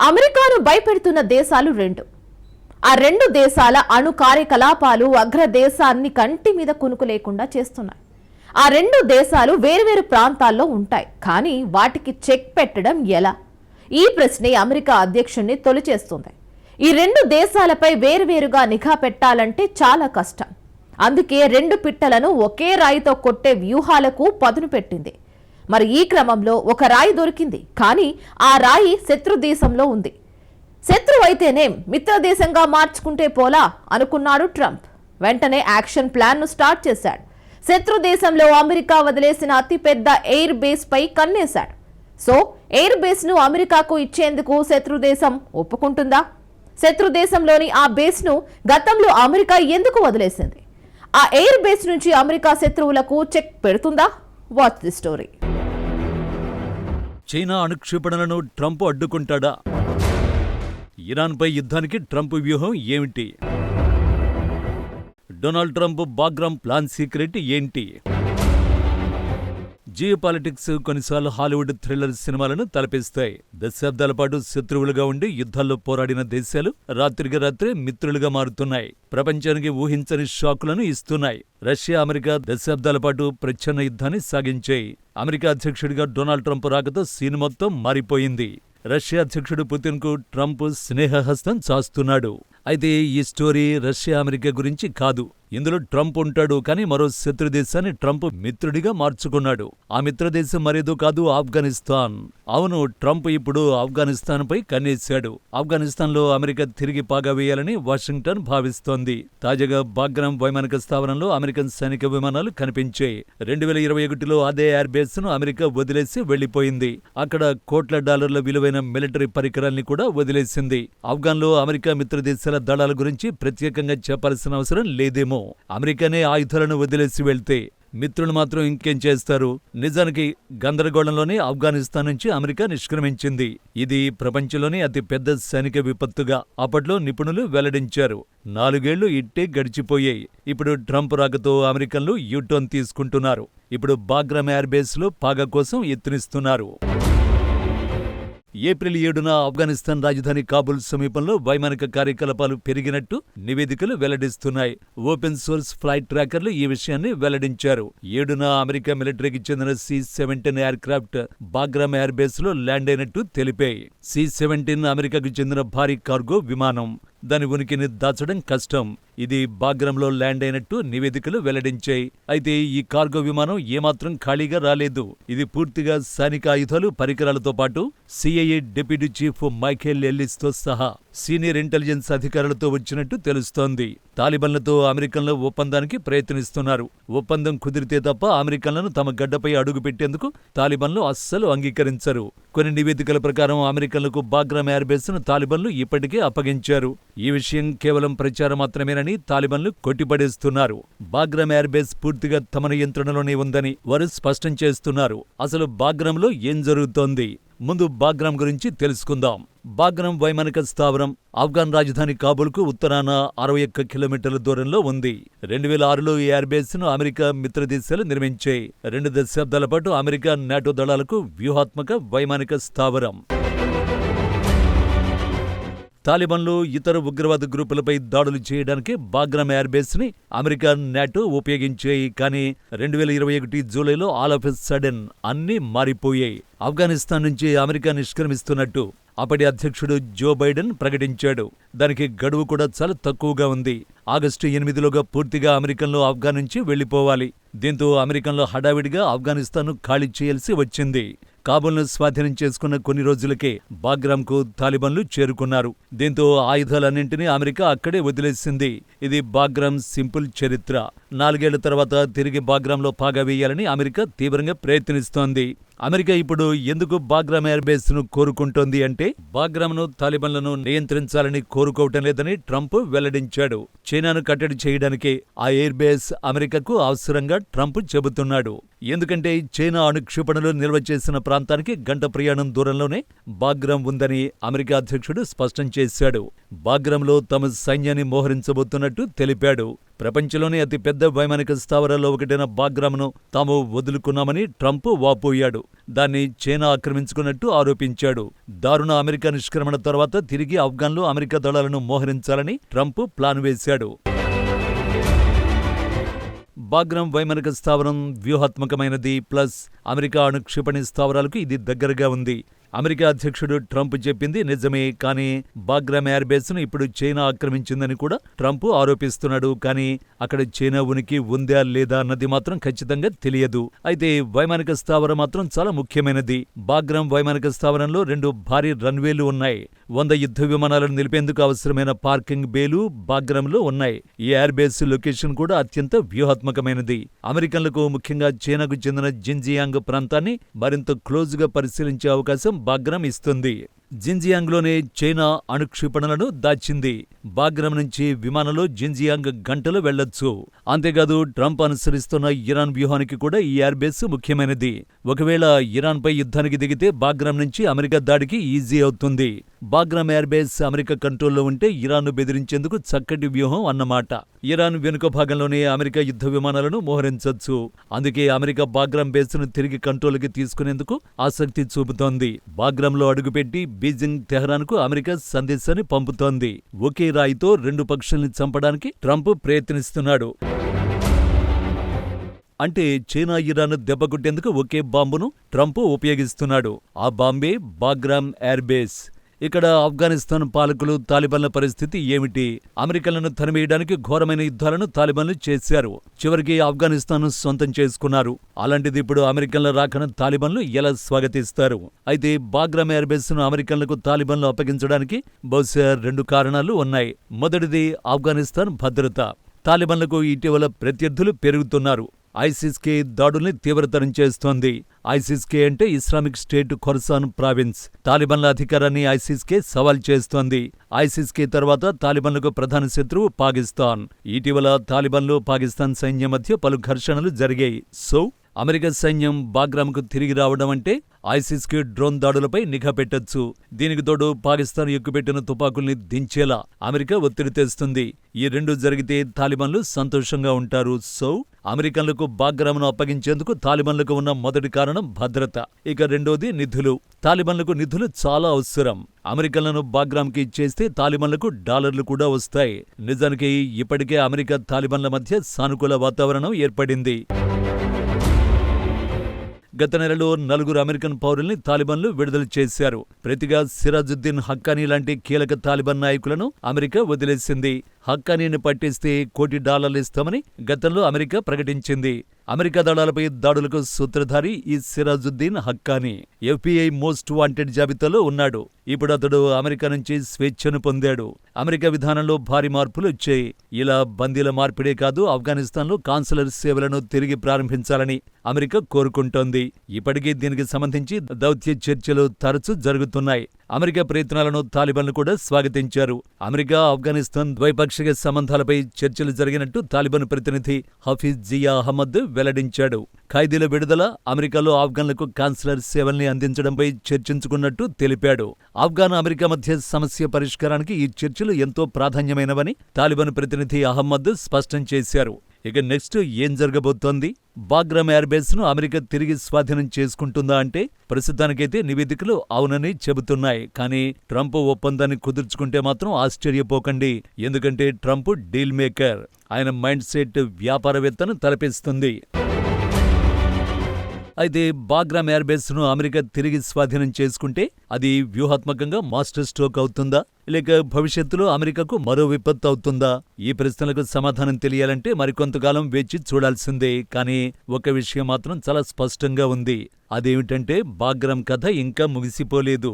అమెరికాను భయపెడుతున్న దేశాలు రెండు. ఆ రెండు దేశాల అణు కార్యకలాపాలు అగ్రదేశాన్ని కంటి మీద కునుకు లేకుండా చేస్తున్నాయి. ఆ రెండు దేశాలు వేర్వేరు ప్రాంతాల్లో ఉంటాయి, కానీ వాటికి చెక్ పెట్టడం ఎలా? ఈ ప్రశ్నే అమెరికా అధ్యక్షుడిని తొలిచేస్తుంది. ఈ రెండు దేశాలపై వేర్వేరుగా నిఘా పెట్టాలంటే చాలా కష్టం. అందుకే రెండు పిట్టలను ఒకే రాయితో కొట్టే వ్యూహాలకు పదును పెట్టింది. మరి ఈ క్రమంలో ఒక రాయి దొరికింది, కానీ ఆ రాయి శత్రు దేశంలో ఉంది. శత్రువు అయితేనేం, మిత్రదేశంగా మార్చుకుంటే పోలా అనుకున్నాడు ట్రంప్. వెంటనే యాక్షన్ ప్లాన్ ను స్టార్ట్ చేశాడు. శత్రు దేశంలో అమెరికా వదిలేసిన అతిపెద్ద ఎయిర్ బేస్ పై కన్నేశాడు. సో ఎయిర్ బేస్ ను అమెరికాకు ఇచ్చేందుకు శత్రు దేశం ఒప్పుకుంటుందా? శత్రు దేశంలోని ఆ బేస్ ను గతంలో అమెరికా ఎందుకు వదిలేసింది? ఆ ఎయిర్ బేస్ నుంచి అమెరికా శత్రువులకు చెక్ పెడుతుందా? Watch the story. చైనా అణుక్షిపణలను ట్రంప్ అడ్డుకుంటాడా? ఇరాన్పై యుద్ధానికి ట్రంప్ వ్యూహం ఏమిటి? Donald Trump Bagram plan secret ఏంటి? జియోపాలిటిక్స్ కొన్నిసార్లు హాలీవుడ్ థ్రిల్లర్ సినిమాలను తలపిస్తాయి. దశాబ్దాల పాటు శత్రువులుగా ఉండి యుద్ధాల్లో పోరాడిన దేశాలు రాత్రికి రాత్రే మిత్రులుగా మారుతున్నాయి. ప్రపంచానికి ఊహించని షాకులను ఇస్తున్నాయి. రష్యా, అమెరికా దశాబ్దాల పాటు ప్రచ్ఛన్న యుద్ధాన్ని సాగించాయి. అమెరికా అధ్యక్షుడిగా డొనాల్డ్ ట్రంప్ రాకతో సీన్ మొత్తం మారిపోయింది. రష్యా అధ్యక్షుడు పుతిన్కు ట్రంప్ స్నేహహస్తం చాస్తున్నాడు. అయితే ఈ స్టోరీ రష్యా, అమెరికా గురించి కాదు. ఇందులో ట్రంప్ ఉంటాడు, కానీ మరో శత్రు దేశాన్ని ట్రంప్ మిత్రుడిగా మార్చుకున్నాడు. ఆ మిత్రదేశం మరేదో కాదు, ఆఫ్ఘనిస్తాన్. అవును, ట్రంప్ ఇప్పుడు ఆఫ్ఘనిస్తాన్పై కన్నేశాడు. ఆఫ్ఘనిస్తాన్లో అమెరికా తిరిగి పాగా వేయాలని వాషింగ్టన్ భావిస్తోంది. తాజాగా బాగ్రామ్ వైమానిక స్థావరంలో అమెరికన్ సైనిక విమానాలు కనిపించాయి. 2021లో అదే ఎయిర్ బేస్ ను అమెరికా వదిలేసి వెళ్లిపోయింది. అక్కడ కోట్ల డాలర్ల విలువైన మిలిటరీ పరికరాల్ని కూడా వదిలేసింది. ఆఫ్ఘన్లో అమెరికా మిత్రదేశాల దళాల గురించి ప్రత్యేకంగా చెప్పాల్సిన అవసరం లేదేమో. అమెరికానే ఆయుధాలను వదిలేసి వెళ్తే మిత్రులు మాత్రం ఇంకేం చేస్తారు? నిజానికి గందరగోళంలోనే ఆఫ్ఘనిస్తాన్ నుంచి అమెరికా నిష్క్రమించింది. ఇది ప్రపంచంలోనే అతి పెద్ద సైనిక విపత్తుగా అప్పట్లో నిపుణులు వెల్లడించారు. 4 ఏళ్లు ఇట్టే గడిచిపోయాయి. ఇప్పుడు ట్రంప్ రాకతో అమెరికన్లు యూటర్న్ తీసుకుంటున్నారు. ఇప్పుడు బాగ్రామ్ ఎయిర్ బేస్ లో పాగా కోసం యత్నిస్తున్నారు. ఏప్రిల్ 7న ఆఫ్ఘనిస్తాన్ రాజధాని కాబూల్ సమీపంలో వైమానిక కార్యకలాపాలు పెరిగినట్టు నివేదికలు వెల్లడిస్తున్నాయి. ఓపెన్ సోర్స్ ఫ్లైట్ ట్రాకర్లు ఈ విషయాన్ని వెల్లడించారు. 7న అమెరికా మిలిటరీకి చెందిన C-17 air craft Bagram air base లో ల్యాండ్ అయినట్టు తెలిపాయి. C-17 అమెరికాకు చెందిన భారీ కార్గో విమానం. దాని ఉనికిని దాచడం కష్టం. ఇది బాగ్రామ్లో ల్యాండ్ అయినట్టు నివేదికలు వెల్లడించాయి. అయితే ఈ కార్గో విమానం ఏమాత్రం ఖాళీగా రాలేదు. ఇది పూర్తిగా సైనిక ఆయుధాలు, పరికరాలతో పాటు CIA deputy chief Michael Ellis తో సహా సీనియర్ ఇంటెలిజెన్స్ అధికారులతో వచ్చినట్టు తెలుస్తోంది. తాలిబాన్లతో అమెరికన్లు ఒప్పందానికి ప్రయత్నిస్తున్నారు. ఒప్పందం కుదిరితే తప్ప అమెరికన్లను తమ గడ్డపై అడుగు పెట్టేందుకు తాలిబాన్లు అస్సలు అంగీకరించరు. కొన్ని నివేదికల ప్రకారం అమెరికన్లకు బాగ్రామ్ ఎయిర్ బేస్ ను తాలిబాన్లు ఇప్పటికే అప్పగించారు. ఈ విషయం కేవలం ప్రచారం మాత్రమేనని తాలిబాన్లు కొట్టిపడేస్తున్నారు. బాగ్రామ్ ఎయిర్ బేస్ పూర్తిగా తమ నియంత్రణలోనే ఉందని వారు స్పష్టం చేస్తున్నారు. అసలు బాగ్రామ్లో ఏం జరుగుతోంది? ముందు బాగ్రామ్ గురించి తెలుసుకుందాం. బాగ్రామ్ వైమానిక స్థావరం ఆఫ్ఘన్ రాజధాని కాబూల్కు ఉత్తరాన 61 కిలోమీటర్ల దూరంలో ఉంది. 2006లో ఈ ఎయిర్ బేస్ ను అమెరికా మిత్రదేశాలు నిర్మించాయి. 2 దశాబ్దాల పాటు అమెరికా, నాటో దళాలకు వ్యూహాత్మక వైమానిక స్థావరం. తాలిబాన్లు ఇతర ఉగ్రవాద గ్రూపులపై దాడులు చేయడానికి బాగ్రామ్ ఎయిర్ బేస్ ని అమెరికా, నాటో ఉపయోగించాయి. కానీ 2021 జూలైలో ఆల్ ఆఫ్ ఎ సడెన్ అన్నీ మారిపోయాయి. ఆఫ్ఘనిస్తాన్ నుంచి అమెరికా నిష్క్రమిస్తున్నట్టు అప్పటి అధ్యక్షుడు జో బైడెన్ ప్రకటించాడు. దానికి గడువు కూడా చాలా తక్కువగా ఉంది. ఆగస్టు 8లోగా పూర్తిగా అమెరికన్లు ఆఫ్ఘన్ నుంచి వెళ్లిపోవాలి. దీంతో అమెరికన్లు హడావిడిగా ఆఫ్ఘనిస్తాన్ను ఖాళీ చేయాల్సి వచ్చింది. కాబూల్ను స్వాధీనం చేసుకున్న కొన్ని రోజులకే బాగ్రామ్కు తాలిబాన్లు చేరుకున్నారు. దీంతో ఆయుధాలన్నింటినీ అమెరికా అక్కడే వదిలేసింది. ఇది బాగ్రామ్ సింపుల్ చరిత్ర. 4 ఏళ్ల తర్వాత తిరిగి బాగ్రామ్లో పాగా వేయాలని అమెరికా తీవ్రంగా ప్రయత్నిస్తోంది. అమెరికా ఇప్పుడు ఎందుకు బాగ్రామ్ ఎయిర్ బేస్ ను కోరుకుంటోంది అంటే, బాగ్రామ్ను తాలిబాన్లను నియంత్రించాలని కోరుకోవటం లేదని ట్రంప్ వెల్లడించాడు. చైనాను కట్టడి చేయడానికే ఆ ఎయిర్ బేస్ అమెరికాకు అవసరంగా ట్రంప్ చెబుతున్నాడు. ఎందుకంటే చైనా అణుక్షిపణులు నిల్వ చేసిన ప్రాంతానికి గంట ప్రయాణం దూరంలోనే బాగ్రామ్ ఉందని అమెరికా అధ్యక్షుడు స్పష్టం చేశాడు. బాగ్రామ్లో తమ సైన్యాన్ని మోహరించబోతున్నట్టు తెలిపాడు. ప్రపంచంలోనే అతిపెద్ద వైమానిక స్థావరాల్లో ఒకటైన బాగ్రామ్ను తాము వదులుకున్నామని ట్రంప్ వాపోయాడు. దాన్ని చైనా ఆక్రమించుకున్నట్టు ఆరోపించాడు. దారుణ అమెరికా నిష్క్రమణ తర్వాత తిరిగి ఆఫ్ఘన్లో అమెరికా దళాలను మోహరించాలని ట్రంప్ ప్లాన్ వేశాడు. బాగ్రామ్ వైమానిక స్థావరం వ్యూహాత్మకమైనది, ప్లస్ అమెరికా అణుక్షిపణి స్థావరాలకు ఇది దగ్గరగా ఉంది. అమెరికా అధ్యక్షుడు ట్రంప్ చెప్పింది నిజమే, కానీ బాగ్రామ్ ఎయిర్ బేస్ను ఇప్పుడు చైనా ఆక్రమించిందని కూడా ట్రంప్ ఆరోపిస్తున్నాడు. కానీ అక్కడ చైనా ఉనికి ఉందా లేదా అన్నది మాత్రం ఖచ్చితంగా తెలియదు. అయితే వైమానిక స్థావరం మాత్రం చాలా ముఖ్యమైనది. బాగ్రామ్ వైమానిక స్థావరంలో 2 భారీ రన్వేలు ఉన్నాయి. 100 యుద్ధ విమానాలను నిలిపేందుకు అవసరమైన పార్కింగ్ బేలు బాగ్రామ్లో ఉన్నాయి. ఈ ఎయిర్ బేస్ లొకేషన్ కూడా అత్యంత వ్యూహాత్మకమైనది. అమెరికన్లకు, ముఖ్యంగా చైనాకు చెందిన జిన్జియాంగ్ ప్రాంతాన్ని మరింత క్లోజ్గా పరిశీలించే అవకాశం బాగ్రామ్ ఇస్తుంది. జిన్జియాంగ్లోనే చైనా అణుక్షిపణులను దాచింది. బాగ్రామ్ నుంచి విమానంలో జిన్జియాంగ్ గంటలు వెళ్లొచ్చు. అంతేకాదు, ట్రంప్ అనుసరిస్తున్న ఇరాన్ వ్యూహానికి కూడా ఈ ఎయిర్ బేస్ ముఖ్యమైనది. ఒకవేళ ఇరాన్పై యుద్ధానికి దిగితే బాగ్రామ్ నుంచి అమెరికా దాడికి ఈజీ అవుతుంది. బాగ్రామ్ ఎయిర్ బేస్ అమెరికా కంట్రోల్లో ఉంటే ఇరాన్ను బెదిరించేందుకు చక్కటి వ్యూహం అన్నమాట. ఇరాన్ వెనుక భాగంలోనే అమెరికా యుద్ధ విమానాలను మోహరించొచ్చు. అందుకే అమెరికా బాగ్రామ్ బేస్ను తిరిగి కంట్రోల్కి తీసుకునేందుకు ఆసక్తి చూపుతోంది. బాగ్రామ్లో అడుగుపెట్టి బీజింగ్ తెహ్రాన్కు అమెరికా సందేశాన్ని పంపుతోంది. ఒకే రాయితో 2 పక్షుల్ని చంపడానికి ట్రంప్ ప్రయత్నిస్తున్నాడు. అంటే చైనా, ఇరాన్ దెబ్బకొట్టేందుకు ఒకే బాంబును ట్రంప్ ఉపయోగిస్తున్నాడు. ఆ బాంబే బాగ్రామ్ ఎయిర్ బేస్. ఇక్కడ ఆఫ్ఘనిస్తాన్ పాలకులు, తాలిబాన్ల పరిస్థితి ఏమిటి? అమెరికన్లను తరిమేయడానికి ఘోరమైన యుద్ధాలను తాలిబాన్లు చేశారు. చివరికి ఆఫ్ఘనిస్తాన్ను సొంతం చేసుకున్నారు. అలాంటిది ఇప్పుడు అమెరికన్ల రాకను తాలిబాన్లు ఎలా స్వాగతిస్తారు? అయితే బాగ్రామ్ ఎయిర్ బేస్ను అమెరికన్లకు తాలిబాన్లు అప్పగించడానికి బహుశా 2 కారణాలు ఉన్నాయి. మొదటిది ఆఫ్ఘనిస్తాన్ భద్రత. తాలిబాన్లకు ఇటీవల ప్రత్యర్థులు పెరుగుతున్నారు. ఐసిస్కే దాడుల్ని తీవ్రతరం చేస్తోంది. ఐసిస్కే అంటే ఇస్లామిక్ స్టేట్ ఖొరసాన్ ప్రావిన్స్. తాలిబాన్ల అధికారాన్ని ఐసిస్కే సవాల్ చేస్తోంది. ఐసిస్కే తర్వాత తాలిబాన్లకు ప్రధాన శత్రువు పాకిస్తాన్. ఇటీవల తాలిబాన్లు, పాకిస్తాన్ సైన్యం మధ్య పలు ఘర్షణలు జరిగాయి. సో అమెరికా సైన్యం బాగ్రామ్కు తిరిగి రావడం అంటే ఐసిస్కి డ్రోన్ దాడులపై నిఘా పెట్టొచ్చు. దీనికి తోడు పాకిస్తాన్ ఎక్కుపెట్టిన తుపాకుల్ని దించేలా అమెరికా ఒత్తిడి తెస్తుంది. ఈ 2 జరిగితే తాలిబాన్లు సంతోషంగా ఉంటారు. సో అమెరికన్లకు బాగ్రామ్ను అప్పగించేందుకు తాలిబాన్లకు ఉన్న మొదటి కారణం భద్రత. ఇక రెండోది నిధులు. తాలిబాన్లకు నిధులు చాలా అవసరం. అమెరికన్లను బాగ్రామ్కి ఇచ్చేస్తే తాలిబాన్లకు డాలర్లు కూడా వస్తాయి. నిజానికి ఇప్పటికే అమెరికా తాలిబాన్ల మధ్య సానుకూల వాతావరణం ఏర్పడింది. గత నెలలో 4 అమెరికన్ పౌరుల్ని తాలిబాన్లు విడుదల చేశారు. ప్రతిగా సిరాజుద్దీన్ హక్కానీ లాంటి కీలక తాలిబాన్ నాయకులను అమెరికా వదిలేసింది. హక్కానీని పట్టిస్తే $1 కోటి ఇస్తామని గతంలో అమెరికా ప్రకటించింది. అమెరికా దళాలపై దాడులకు సూత్రధారి ఈ Sirajuddin Haqqani FBI most wanted జాబితాలో ఉన్నాడు. ఇప్పుడు అతడు అమెరికా నుంచి స్వేచ్ఛను పొందాడు. అమెరికా విధానంలో భారీ మార్పులు వచ్చాయి. ఇలా బందీల మార్పిడే కాదు, ఆఫ్ఘనిస్తాన్లో కాన్సులర్ సేవలను తిరిగి ప్రారంభించాలని అమెరికా కోరుకుంటోంది. ఇప్పటికీ దీనికి సంబంధించి దౌత్య చర్చలు తరచూ జరుగుతున్నాయి. అమెరికా ప్రయత్నాలను తాలిబాన్లు కూడా స్వాగతించారు. అమెరికా, ఆఫ్ఘనిస్తాన్ ద్వైపాక్షిక సంబంధాలపై చర్చలు జరిగినట్టు తాలిబాన్ ప్రతినిధి హఫీజ్ జియా అహ్మద్ వెల్లడించాడు. ఖైదీల విడుదల, అమెరికాలో ఆఫ్ఘన్లకు కాన్సులర్ సేవల్ని అందించడంపై చర్చించుకున్నట్టు తెలిపాడు. ఆఫ్ఘన్, అమెరికా మధ్య సమస్య పరిష్కారానికి ఈ చర్చలు ఎంతో ప్రాధాన్యమైనవని తాలిబాన్ ప్రతినిధి అహ్మద్ స్పష్టం చేశారు. ఇక నెక్స్ట్ ఏం జరగబోతోంది? బాగ్రామ్ ఎయిర్ బేస్ను అమెరికా తిరిగి స్వాధీనం చేసుకుంటుందా అంటే ప్రస్తుతానికైతే నివేదికలు అవునని చెబుతున్నాయి. కానీ ట్రంప్ ఒప్పందాన్ని కుదుర్చుకుంటే మాత్రం ఆశ్చర్యపోకండి. ఎందుకంటే ట్రంప్ డీల్ మేకర్. ఆయన మైండ్ సెట్ వ్యాపారవేత్తను తలపిస్తుంది. అయితే బాగ్రామ్ ఎయిర్ బేస్ను అమెరికా తిరిగి స్వాధీనం చేసుకుంటే అది వ్యూహాత్మకంగా మాస్టర్ స్ట్రోక్ అవుతుందా, లేక భవిష్యత్తులో అమెరికాకు మరో విపత్తు అవుతుందా? ఈ ప్రశ్నలకు సమాధానం తెలియాలంటే మరికొంతకాలం వేచి చూడాల్సిందే. కానీ ఒక విషయం మాత్రం చాలా స్పష్టంగా ఉంది. అదేమిటంటే బాగ్రామ్ కథ ఇంకా ముగిసిపోలేదు.